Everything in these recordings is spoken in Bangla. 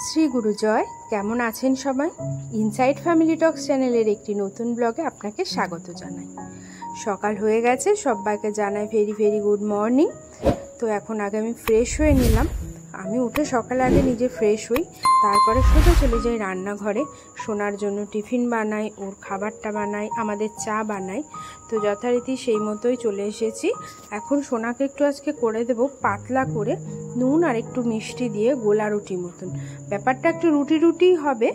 শ্রী গুরু জয়। কেমন আছেন সবাই? ইনসাইড ফ্যামিলি টক্স চ্যানেলের একটি নতুন ব্লগে আপনাকে স্বাগত জানাই। সকাল হয়ে গেছে, সবাইকে জানাই ভেরি ভেরি গুড মর্নিং। তো এখন আগে আমি ফ্রেশ হয়ে নিলাম। আমি উঠে সকালে আগে নিজে ফ্রেশ হই, তারপরে সোজা চলে যাই রান্নাঘরে। সোনার জন্য টিফিন বানাই, ওর খাবারটা বানাই, আমাদের চা বানাই। তো যথারীতি সেই মতোই চলে এসেছি। এখন সোনাকে একটু আজকে করে দেব পাতলা করে নুন আর একটু মিষ্টি দিয়ে গোলা রুটি মতন। ব্যাপারটা একটু রুটি রুটি হবে,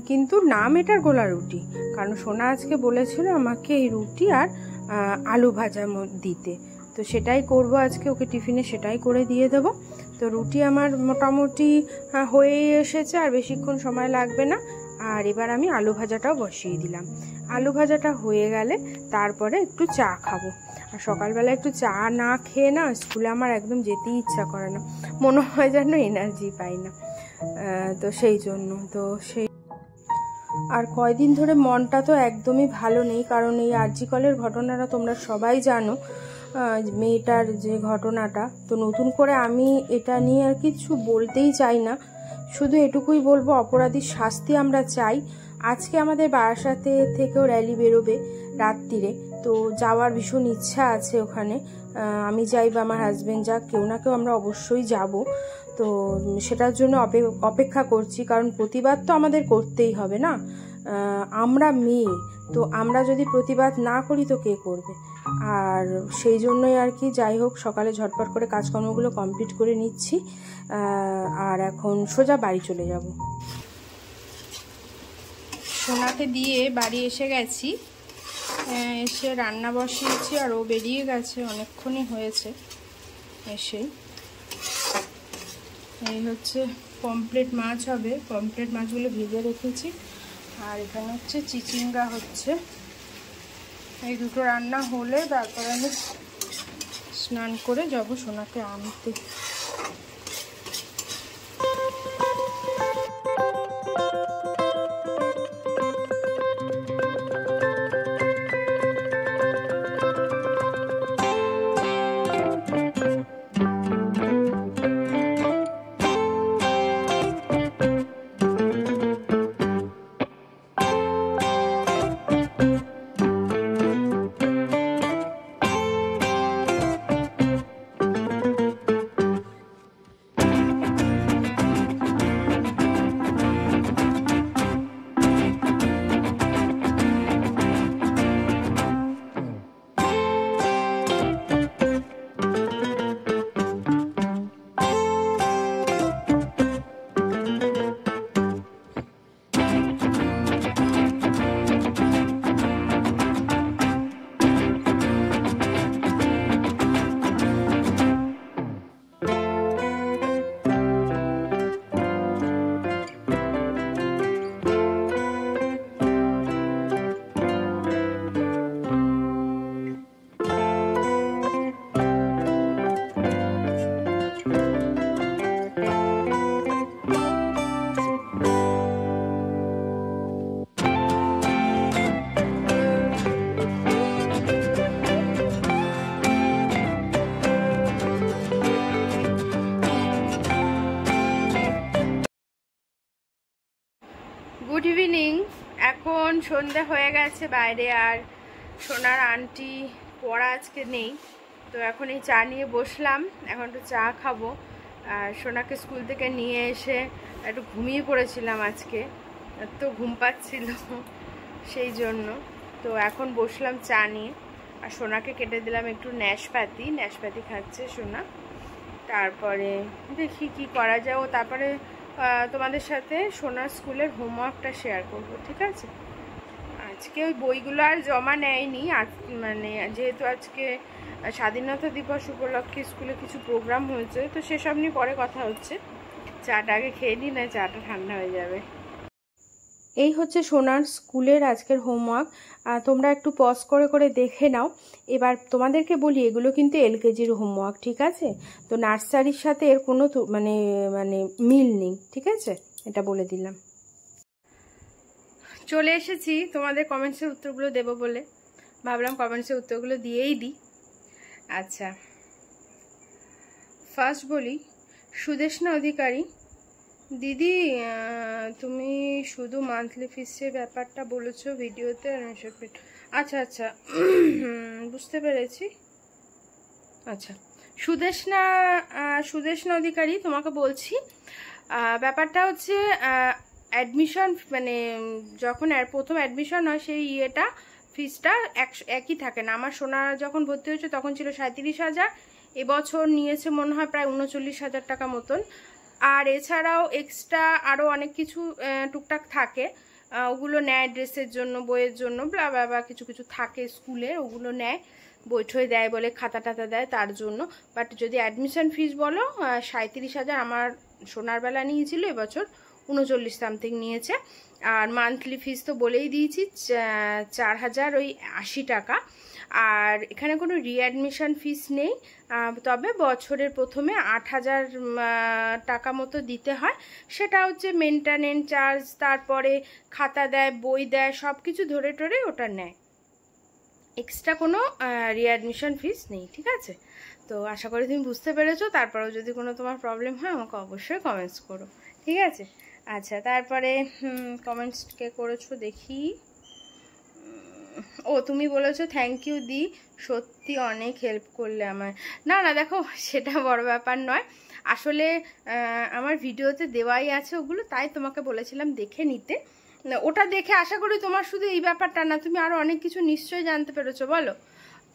কিন্তু নাম এটার গোলা রুটি, কারণ সোনা আজকে বলেছিল আমাকে এই রুটি আর আলু ভাজা দিতে। তো সেটাই করব আজকে, ওকে টিফিনে সেটাই করে দিয়ে দেবো। তো রুটি আমার মোটামুটি হয়ে এসেছে, আর বেশিক্ষণ সময় লাগবে না। আর এবার আমি আলু ভাজাটাও বসিয়ে দিলাম। আলু ভাজাটা হয়ে গেলে তারপরে একটু চা খাবো। আর সকালবেলা একটু চা না খেয়ে না স্কুলে আমার একদম যেতেই ইচ্ছা করে না, মনে হয় যেন এনার্জি পাই না। তো সেই জন্য আর কয়দিন ধরে মনটা তো একদমই ভালো নেই, কারণ এই আরজি কলের ঘটনাটা তোমরা সবাই জানো, মেয়েটার যে ঘটনাটা। তো নতুন করে আমি এটা নিয়ে আর কিছু বলতেই চাই না, শুধু এটুকুই বলবো অপরাধীর শাস্তি আমরা চাই। আজকে আমাদের বারাসাতে থেকেও র্যালি বেরোবে রাত্রিরে, তো যাওয়ার ভীষণ ইচ্ছা আছে ওখানে। আমি যাই বা আমার হাজবেন্ড যাক, কেউ না কেউ আমরা অবশ্যই যাব। তো সেটার জন্য অপেক্ষা করছি, কারণ প্রতিবাদ তো আমাদের করতেই হবে না। আমরা মেয়ে, তো আমরা যদি প্রতিবাদ না করি তো কে করবে? আর সেই জন্যই আর কি, যাই হোক সকালে ঝটপট করে কাজকর্মগুলো কমপ্লিট করে নিচ্ছি। আর এখন সোজা বাড়ি চলে যাব। সোনাকে দিয়ে বাড়ি এসে গেছি, এসে রান্না বসিয়েছি, আর ও বেরিয়ে গেছে, অনেকক্ষণই হয়েছে এসেই। এই হচ্ছে পমফ্রেট মাছ হবে, পমফ্রেট মাছগুলো ভেজে রেখেছি। আর এখানে হচ্ছে চিচিঙ্গা হচ্ছে। এই দুটো রান্না হলে তারপর আমি স্নান করে যাবো সোনাকে আনতে। Good evening. এখন সন্ধ্যা হয়ে গেছে বাইরে, আর সোনার আন্টি পড়া আজকে নেই। তো এখন এই চা নিয়ে বসলাম, এখন একটু চা খাবো। আর সোনাকে স্কুল থেকে নিয়ে এসে একটু ঘুমিয়ে পড়েছিলাম, আজকে তো ঘুম পাচ্ছিল সেই জন্য। তো এখন বসলাম চা নিয়ে, আর সোনাকে কেটে দিলাম একটু ন্যাশপাতি খাচ্ছে সোনা। তারপরে দেখি কি করা যায়। ও তারপরে তোমাদের সাথে সোনার স্কুলের হোমওয়ার্কটা শেয়ার করব, ঠিক আছে? আজকে ওই বইগুলো আর জমা নেয়নি, মানে যেহেতু আজকে স্বাধীনতা দিবস উপলক্ষে স্কুলে কিছু প্রোগ্রাম হয়েছে, তো সেসব নিয়ে পরে কথা হচ্ছে। চাটা আগে খেয়ে নিই, না চাটা ঠান্ডা হয়ে যাবে। এই হচ্ছে সোনার স্কুলের আজকের হোমওয়ার্ক। তোমরা একটু পজ করে করে দেখে নাও। এবার তোমাদেরকে বলি, এগুলো কিন্তু এলকেজির হোমওয়ার্ক, ঠিক আছে? তো নার্সারির সাথে এর কোনো মানে মিল নেই, ঠিক আছে? এটা বলে দিলাম। চলে এসেছি তোমাদের কমেন্টসের উত্তরগুলো দেবো বলে, ভাবলাম কমেন্টসের উত্তরগুলো দিয়েই দিই। আচ্ছা, ফার্স্ট বলি, সুদেষ্ণা অধিকারী দিদি তুমি শুধু মান্থলি ফিসের ব্যাপারটা বলেছো ভিডিওতে। আচ্ছা আচ্ছা, বুঝতে পেরেছি। আচ্ছা, সুদেশনা অধিকারী তোমাকে বলছি, ব্যাপারটা হচ্ছে অ্যাডমিশন মানে যখন প্রথম অ্যাডমিশন হয় সেই ইয়েটা ফিসটা একই থাকে না। আমার সোনা যখন ভর্তি হয়েছে তখন ছিল 37,000, এবছর নিয়েছে মনে হয় প্রায় 39,000 টাকা মতন। আর এছাড়াও এক্সট্রা আরও অনেক কিছু টুকটাক থাকে, ওগুলো নেয় ড্রেসের জন্য, বইয়ের জন্য, বা কিছু কিছু থাকে স্কুলের, ওগুলো নেয়, বই ঠই দেয় বলে, খাতা টাতা দেয় তার জন্য। বাট যদি অ্যাডমিশন ফিস বলো 37,000 আমার সোনার বেলা নিয়েছিল, এবছর 39 সামথিং নিয়েছে। আর মান্থলি ফিস তো বলেই দিয়েছি 4,080 টাকা। আর এখানে কোনো রিঅ্যাডমিশন ফিস নেই, তবে বছরের প্রথমে 8,000 টাকা মতো দিতে হয়। সেটা হচ্ছে মেনটেনেন্স চার্জ, তারপরে খাতা দেয়, বই দেয়, সব কিছু ধরে টরে ওটা নেয়। এক্সট্রা কোনো রিঅ্যাডমিশন ফিস নেই, ঠিক আছে? তো আশা করি তুমি বুঝতে পেরেছো। তারপরেও যদি কোনো তোমার প্রবলেম হয় আমাকে অবশ্যই কমেন্টস করো, ঠিক আছে? আচ্ছা, তারপরে কমেন্টস কে করেছো দেখি। ও তুমি বলেছো থ্যাংক ইউ দি, সত্যি অনেক হেল্প করলে আমার। না না, দেখো সেটা বড় ব্যাপার নয়, আসলে আমার ভিডিওতে দেওয়াই আছে ওগুলো, তাই তোমাকে বলেছিলাম দেখে নিতে। ওটা দেখে আশা করি তোমার শুধু এই ব্যাপারটা না, তুমি আরো অনেক কিছু নিশ্চয়ই জানতে পেরেছো, বলো?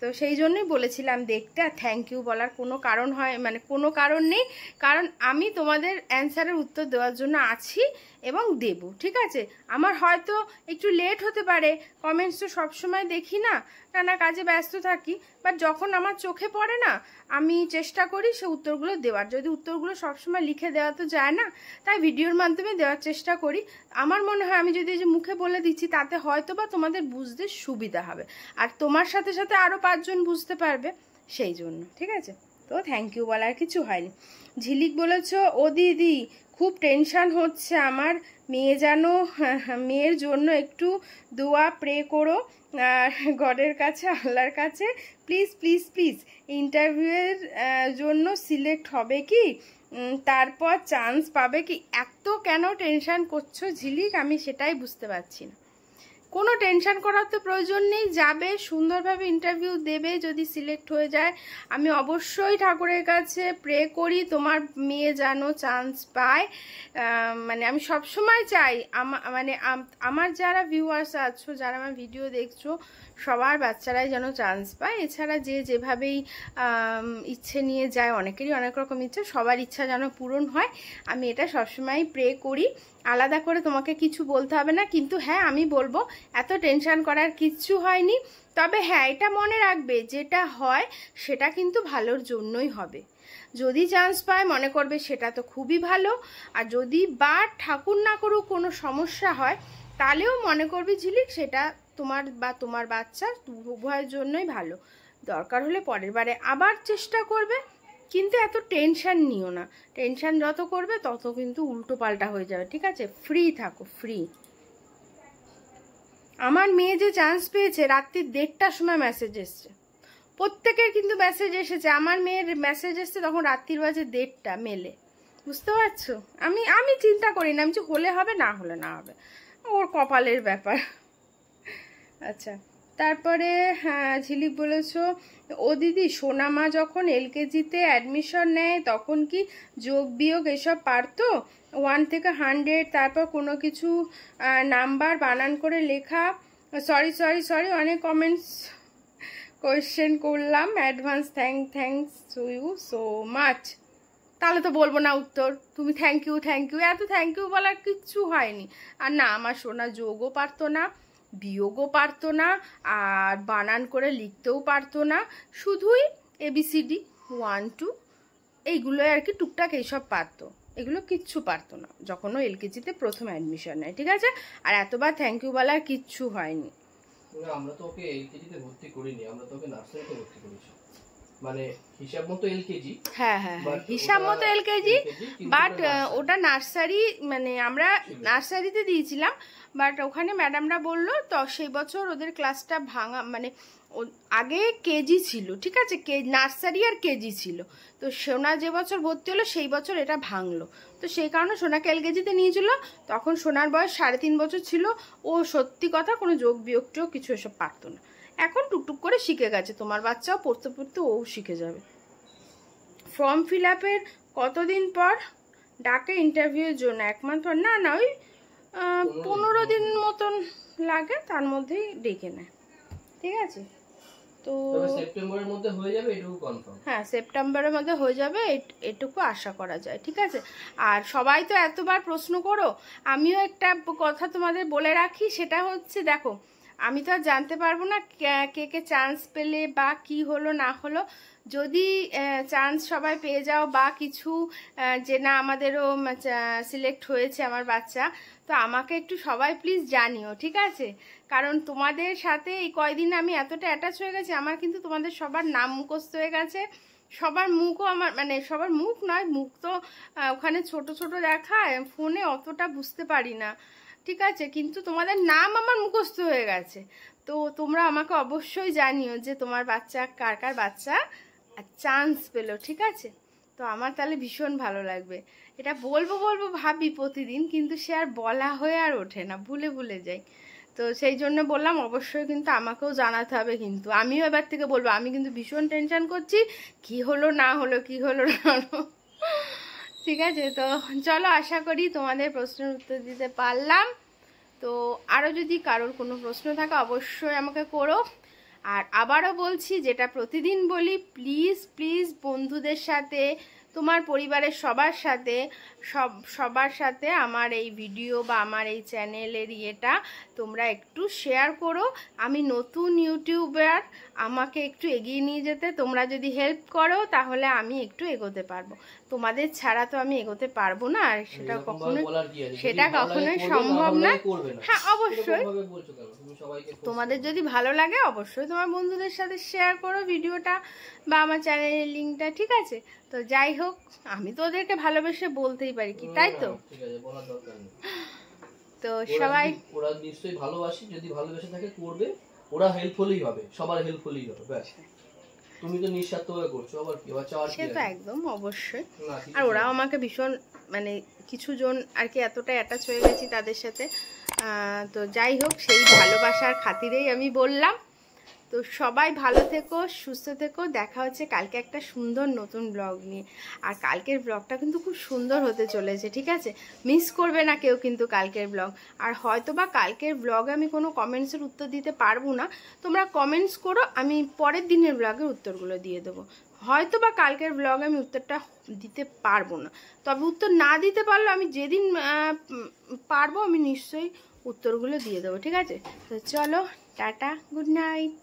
তো সেই জন্যই বলেছিলাম দেখতে। আর থ্যাংক ইউ বলার কোনো কারণ হয় মানে কোনো কারণ নেই, কারণ আমি তোমাদের অ্যান্সারের উত্তর দেওয়ার জন্য আছি এবং দেব, ঠিক আছে? আমার হয়তো একটু লেট হতে পারে, কমেন্টস তো সবসময় দেখি না, নানা কাজে ব্যস্ত থাকি, বাট যখন আমার চোখে পড়ে না আমি চেষ্টা করি সে উত্তরগুলো দেওয়ার। যদি উত্তরগুলো সবসময় লিখে দেওয়া তো যায় না, তাই ভিডিওর মাধ্যমে দেওয়ার চেষ্টা করি। আমার মনে হয় আমি যদি যে মুখে বলে দিচ্ছি তাতে হয়তো বা তোমাদের বুঝতে সুবিধা হবে, আর তোমার সাথে সাথে আরও 5 জন বুঝতে পারবে, সেই জন্য, ঠিক আছে? তো থ্যাংক ইউ বলার কিছু হয়নি। ঝিলিক বলেছো ও দিদি খুব টেনশন হচ্ছে আমার, মেয়ের জন্য একটু দোয়া প্রে করো গডের কাছে, আল্লাহর কাছে, প্লিজ প্লিজ প্লিজ। ইন্টারভিউয়ের জন্য সিলেক্ট হবে কি, তারপর চান্স পাবে কি? এত কেন টেনশন করছো ঝিলিক, আমি সেটাই বুঝতে পারছি না। কোনো টেনশন করার তো প্রয়োজন নেই, যাবে সুন্দরভাবে ইন্টারভিউ দেবে, যদি সিলেক্ট হয়ে যায় আমি অবশ্যই ঠাকুরের কাছে প্রে করি তোমার মেয়ে যেন চান্স পায়। মানে আমি সবসময় চাই আমার যারা ভিউয়ার্স আছো, যারা আমার ভিডিও দেখছো, সবার বাচ্চারাই যেন চান্স পায়। এছাড়া যে যেভাবেই ইচ্ছে নিয়ে যায়, অনেকেরই অনেক রকম ইচ্ছা, সবার ইচ্ছা যেন পূরণ হয়, আমি এটা সবসময় প্রে করি। আলাদা করে তোমাকে কিছু বলতে হবে না, কিন্তু হ্যাঁ আমি বলবো এত টেনশন করার কিচ্ছু হয়নি। তবে হ্যাঁ এটা মনে রাখবে, যেটা হয় সেটা কিন্তু ভালোর জন্যই হবে। যদি চান্স পায় মনে করবে সেটা তো খুবই ভালো, আর যদি বা ঠাকুর না করুক কোনো সমস্যা হয়, তাহলেও মনে করবে ঝিলিক সেটা তোমার বা তোমার বাচ্চা উভয়ের জন্যই ভালো। দরকার হলে পরের বারে আবার চেষ্টা করবে, কিন্তু এত টেনশন নিও না। টেনশন যত করবে তত কিন্তু উল্টো পাল্টা হয়ে যাবে, ঠিক আছে? ফ্রি থাকো, ফ্রি। আমার মেয়ে যে চান্স পেয়েছে রাত্রি 1:30টার সময় মেসেজ এসছে, প্রত্যেকের কিন্তু মেসেজ এসেছে, আমার মেয়ের মেসেজ এসছে তখন রাত্রির বাজে 1:30টা মেলে, বুঝতে পারছো? আমি চিন্তা করি না, আমি যে হলে হবে না হলে না হবে, ওর কপালের ব্যাপার। আচ্ছা, তারপরে হ্যাঁ ঝিলিক বলেছো ও দিদি সোনামা যখন LKG-তে অ্যাডমিশন নেয় তখন কি যোগ বিয়োগ এসব পারতো? 1 থেকে 100, তারপর কোনো কিছু নাম্বার বানান করে লেখা। সরি অনেক কমেন্টস কোয়েশ্চেন করলাম, advance thanks to you so much. তাহলে তো বলবো না উত্তর, তুমি থ্যাংক ইউ এত থ্যাংক ইউ বলার কিচ্ছু হয়নি। আর না, আমার সোনা যোগও পারতো না, বিয়োগও পারতো না, আর বানান করে লিখতেও পারতো না, শুধুই ABCD 1 2 এইগুলো আর কি টুকটাক এইসব পারতো, এগুলো কিচ্ছু পারতো না যখন ও LKG-তে প্রথম অ্যাডমিশন নেয়, ঠিক আছে? আর এতবার থ্যাংক ইউ বলার কিচ্ছু হয়নি। আমরা তো ওকে LKG-তে ভর্তি করিনি, আমরা তো ওকে নার্সারিতে ভর্তি করেছি। মানে হিসাব মতো এলকেজি। হ্যাঁ হ্যাঁ হ্যাঁ, হিসাব মতো এলকেজি, বাট ওটা নার্সারি, মানে আমরা নার্সারিতে দিয়েছিলাম, বাট ওখানে ম্যাডামরা বললো তো সেই বছর ওদের ক্লাসটা ভাঙা, মানে আগে কেজি ছিল, ঠিক আছে, নার্সারি আর কেজি ছিল, তো সোনা যে বছর ভর্তি হলো সেই বছর এটা ভাঙলো, তো সেই কারণে সোনাকে এলকেজিতে নিয়েছিল। তখন সোনার বয়স 3.5 বছর ছিল, ও সত্যি কথা কোনো যোগ বিয়োগটিও কিছু এসব পারতো না। এখন টুকটুক করে শিখে গেছে, তোমার বাচ্চাও পড়তে পড়তে ও শিখে যাবে। ফর্ম ফিল আপের কতদিন পর ডাকে ইন্টারভিউর জন্য? 1 মাস পর? না না, ওই 15 দিন মতন লাগে, তার মধ্যেই ডেকে নেয়, ঠিক আছে। তো সেপ্টেম্বরের মধ্যে হয়ে যাবে, এটুকু কনফার্ম। হ্যাঁ, সেপ্টেম্বরের মধ্যে হয়ে যাবে, এটুকু আশা করা যায়, ঠিক আছে। আর সবাই তো এতবার প্রশ্ন করো, আমিও একটা কথা তোমাদের বলে রাখি, সেটা হচ্ছে দেখো, আমি তো আর জানতে পারবো না কে কে চান্স পেলে বা কি হলো না হলো। যদি চান্স সবাই পেয়ে যাও বা কিছু যে না আমাদেরও সিলেক্ট হয়েছে আমার বাচ্চা, তো আমাকে একটু সবাই প্লিজ জানিও, ঠিক আছে। কারণ তোমাদের সাথে এই কয়দিন আমি এতটা অ্যাটাচ হয়ে গেছি, আমার কিন্তু তোমাদের সবার নাম মুখস্থ হয়ে গেছে, সবার মুখও আমার, মানে সবার মুখ নয়, মুখ তো ওখানে ছোট ছোট দেখায়, ফোনে অতটা বুঝতে পারি না, ঠিক আছে, কিন্তু তোমাদের নাম আমার মুখস্থ হয়ে গেছে। তো তোমরা আমাকে অবশ্যই জানিও যে তোমার বাচ্চা কার কার বাচ্চা চান্স পেলো, ঠিক আছে। তো আমার তাহলে ভীষণ ভালো লাগবে। এটা বলবো বলবো ভাবি প্রতিদিন, কিন্তু সে আর বলা হয়ে আর ওঠে না, ভুলে ভুলে যাই। তো সেই জন্য বললাম অবশ্যই কিন্তু আমাকেও জানাতে হবে, কিন্তু আমিও এবার থেকে বলবো, আমি কিন্তু ভীষণ টেনশন করছি, কি হলো না হলো, কি হলো না হলো, ঠিক আছে। তো চলো, আশা করি তোমাদের প্রশ্নের উত্তর দিতে পারলাম। তো আরও যদি কারোর কোনো প্রশ্ন থাকে অবশ্যই আমাকে করো। আর আবারও বলছি, যেটা প্রতিদিন বলি, প্লিজ প্লিজ বন্ধুদের সাথে, তোমার পরিবারের সবার সাথে আমার এই ভিডিও বা আমার এই চ্যানেলের ইয়েটা তোমরা একটু শেয়ার করো। আমি নতুন ইউটিউবার, আমাকে একটু এগিয়ে নিয়ে যেতে তোমরা যদি হেল্প করো, তাহলে আমি একটু এগোতে পারবো। তোমাদের ছাড়া তো আমি এগোতে পারবো না, আর সেটা কখনোই সম্ভব না। হ্যাঁ, অবশ্যই তোমাদের যদি ভালো লাগে অবশ্যই তোমার বন্ধুদের সাথে শেয়ার করো ভিডিওটা বা আমার চ্যানেলের লিঙ্কটা, ঠিক আছে। তো যাই হোক, আমি তো ওদেরকে ভালোবেসে বলতেই পারি, কি তাই তো? তো সবাই, ওরা নিশ্চয়ই ভালোবাসি, যদি ভালোবেসে থাকে করবে, ওরা হেল্পফুলই হবে, সবার হেল্পফুলই হবে, ব্যাস। তুমি তো নিঃস্বার্থভাবে করছো, আবার কি বাচ্চা আর কি, সে তো একদম অবশ্যই। আর ওরাও আমাকে ভীষণ, মানে কিছু জন আর কি এতটা অ্যাটাচ হয়ে গেছি তাদের সাথে। তো যাই হোক, সেই ভালোবাসার খাতিরেই আমি বললাম। তো সবাই ভালো থেকো, সুস্থ থেকো, দেখা হচ্ছে কালকে একটা সুন্দর নতুন ব্লগ নিয়ে। আর কালকের ব্লগটা কিন্তু খুব সুন্দর হতে চলেছে, ঠিক আছে, মিস করবে না কেউ কিন্তু কালকের ব্লগ। আর হয়তো বা কালকের ব্লগে আমি কোনো কমেন্টসের উত্তর দিতে পারবো না, তোমরা কমেন্টস করো, আমি পরের দিনের ব্লগের উত্তরগুলো দিয়ে দেবো। হয়তো বা কালকের ব্লগে আমি উত্তরটা দিতে পারবো না, তবে উত্তর না দিতে পারলে আমি যেদিন পারবো আমি নিশ্চয়ই উত্তরগুলো দিয়ে দেবো, ঠিক আছে। তো চলো, টাটা, গুড নাইট।